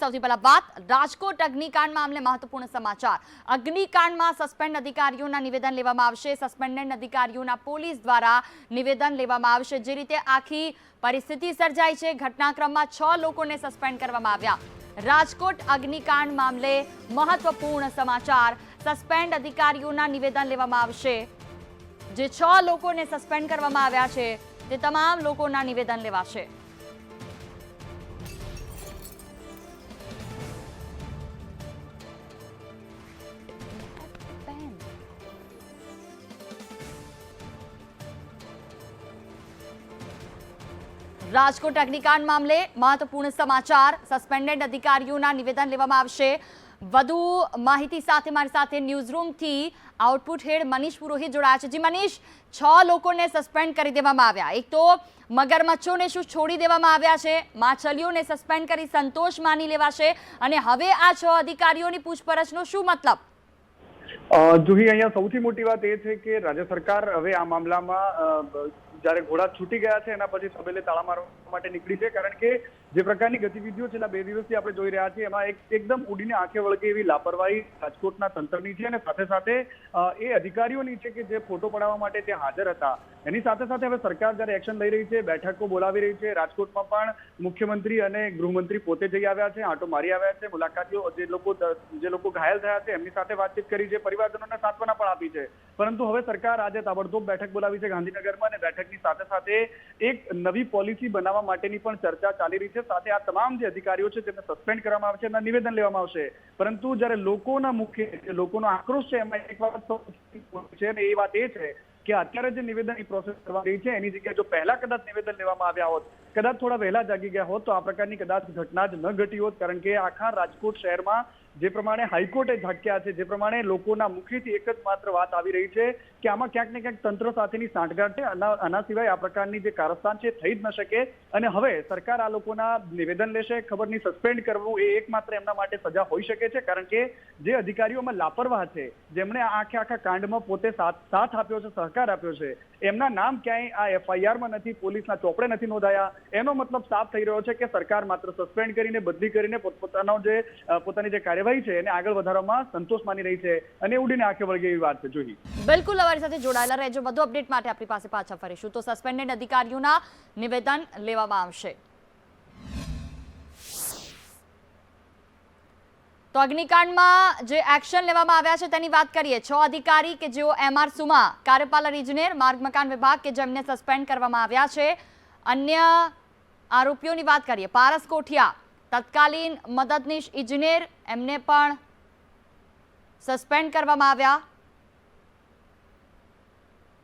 સૌથી પહેલા વાત રાજકોટ અગ્નિકાંડ મામલે મહત્વપૂર્ણ સમાચાર। અગ્નિકાંડમાં સસ્પેન્ડ અધિકારીઓના નિવેદન લેવામાં આવશે। સસ્પેન્ડેડ અધિકારીઓના પોલીસ દ્વારા નિવેદન લેવામાં આવશે। જે રીતે આખી પરિસ્થિતિ સર્જાઈ છે, ઘટનાક્રમમાં 6 લોકોને સસ્પેન્ડ કરવામાં આવ્યા। રાજકોટ અગ્નિકાંડ મામલે મહત્વપૂર્ણ સમાચાર। સસ્પેન્ડ અધિકારીઓના નિવેદન લેવામાં આવશે। જે 6 લોકોને સસ્પેન્ડ કરવામાં આવ્યા છે તે તમામ લોકોના નિવેદન લેવાશે। રાજકોટ અગ્નિકાંડ મામલે મહત્વપૂર્ણ સમાચાર। સસ્પેન્ડેડ અધિકારીઓના નિવેદન લેવામાં આવશે। વધુ માહિતી સાથે મારી સાથે ન્યૂઝરૂમથી આઉટપુટ હેડ મનીષ પુરોહિત જોડાયા છે। જી મનીષ, 6 લોકોને સસ્પેન્ડ કરી દેવામાં આવ્યા। એક તો મગરમચ્છોને શું છોડી દેવામાં આવ્યા છે, માછલીઓને સસ્પેન્ડ કરી સંતોષ માની લેવાશે, અને હવે આ 6 અધિકારીઓની પૂછપરછનો શું મતલબ? જુહી, અહીંયા સૌથી મોટી વાત એ છે કે રાજ્ય સરકાર હવે આ મામલામાં જ્યારે ઘોડા છૂટી ગયા છે એના પછી તબેલે તાળા મારવા માટે નીકળી છે। કારણ કે જે પ્રકારની ગતિવિધિઓ છેલ્લા 2 દિવસથી આપણે જોઈ રહ્યા છીએ એમાં એકદમ ઉડીને આંખે વળગે એવી લાપરવાહી રાજકોટના તંત્રની છે, અને સાથે સાથે એ અધિકારીઓની છે કે જે ફોટો પડાવવા માટે ત્યાં હાજર હતા। એની સાથે સાથે હવે સરકાર જ્યારે એક્શન લઈ રહી છે, બેઠકો બોલાવી રહી છે। રાજકોટમાં પણ મુખ્યમંત્રી અને ગૃહમંત્રી પોતે જઈ આવ્યા છે, આંટો મારી આવ્યા છે। મુલાકાતીઓ જે લોકો ઘાયલ થયા છે એમની સાથે વાતચીત કરી છે, પરિવારજનોને સાંત્વના પણ આપી છે। પરંતુ હવે સરકાર આજે તાબડતોબ બેઠક બોલાવી છે ગાંધીનગરમાં, અને બેઠકની સાથે સાથે એક નવી પોલિસી બનાવવા માટેની પણ ચર્ચા ચાલી રહી છે। સાથે આ તમામ જે અધિકારીઓ છે તેમને સસ્પેન્ડ કરવામાં આવશે, એમના નિવેદન લેવામાં આવશે। પરંતુ જ્યારે લોકોના મુખ્ય લોકોનો આક્રોશ છે એમાં એક વાત છે, અને એ વાત એ છે કે અત્યારે જે નિવેદનની પ્રોસેસ કરવા રહી છે એની જગ્યાએ જો પહેલા કદાચ નિવેદન લેવામાં આવ્યા હોત, કદાચ થોડા વહેલા જાગી ગયા હોત, તો આ પ્રકારની કદાચ ઘટના જ ન ઘટી હોત। કારણ કે આખા રાજકોટ શહેરમાં જે પ્રમાણે હાઈકોર્ટે ઝાંક્યા છે, જે પ્રમાણે લોકોના મુખેથી એક જ માત્ર વાત આવી રહી છે કે આમાં ક્યાંક ને ક્યાંક તંત્ર સાથેની સાંઠગાંઠ છે। આના સિવાય આ પ્રકારની જે કારસ્તાન છે થઈ જ ન શકે, અને હવે સરકાર આ લોકોના નિવેદન લેશે। ખબર નહીં, સસ્પેન્ડ કરવું એ એકમાત્ર એમના માટે સજા હોઈ શકે છે, કારણ કે જે અધિકારીઓમાં લાપરવાહ છે, જેમણે આખા કાંડમાં પોતે સાથ આપ્યો છે, સહકાર આપ્યો છે, એમના નામ ક્યાંય આ એફઆઈઆરમાં નથી, પોલીસના ચોપડે નથી નોંધાયા। એનો મતલબ સાફ થઈ રહ્યો છે કે સરકાર માત્ર સસ્પેન્ડ કરીને, બદલી કરીને પોતાની જે કાર્યવાહી છે એને આગળ વધારવામાં સંતોષ માની રહી છે, અને ઉડીને આંખે વળગે એવી વાત છે। જોઈ બિલકુલ, અમારી સાથે જોડાયેલા રહેજો। વધુ અપડેટ માટે આપણી પાસે પાછા ફરીશું। તો સસ્પેન્ડેડ અધિકારીઓના નિવેદન લેવામાં આવશે। તો અગ્નિકાંડમાં જે એક્શન લેવામાં આવ્યા છે તેની વાત કરીએ। 6 અધિકારી કે જેઓ MR સુમા, કાર્યપાલક ઇજનેર, માર્ગ મકાન વિભાગ કે જેમને સસ્પેન્ડ કરવામાં આવ્યા છે। અન્ય આરોપીઓની વાત કરીએ। પારસ કોઠિયા, તત્કાલીન મદદનીશ ઇજનેર, એમને પણ સસ્પેન્ડ કરવામાં આવ્યા।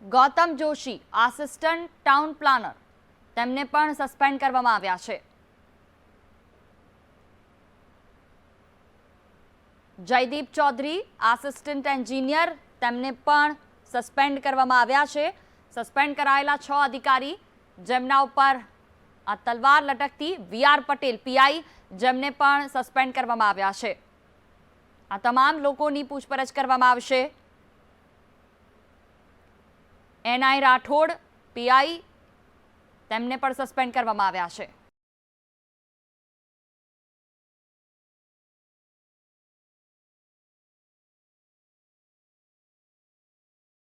Gautam Joshi, assistant town planar, તેમને પણ સસ્પેન્ડ કરવામાં આવ્યા છે। જયદીપ ચૌધરી, આસિસ્ટન્ટ એન્જિનિયર, તેમને પણ સસ્પેન્ડ કરવામાં આવ્યા છે। સસ્પેન્ડ કરાયેલા 6 અધિકારી જેમના ઉપર આ તલવાર લટકતી, VR પટેલ PI, જેમને પણ સસ્પેન્ડ કરવામાં આવ્યા છે। આ તમામ લોકોની પૂછપરછ કરવામાં આવશે। NI રાઠોડ PI, તેમને પણ સસ્પેન્ડ કરવામાં આવ્યા છે।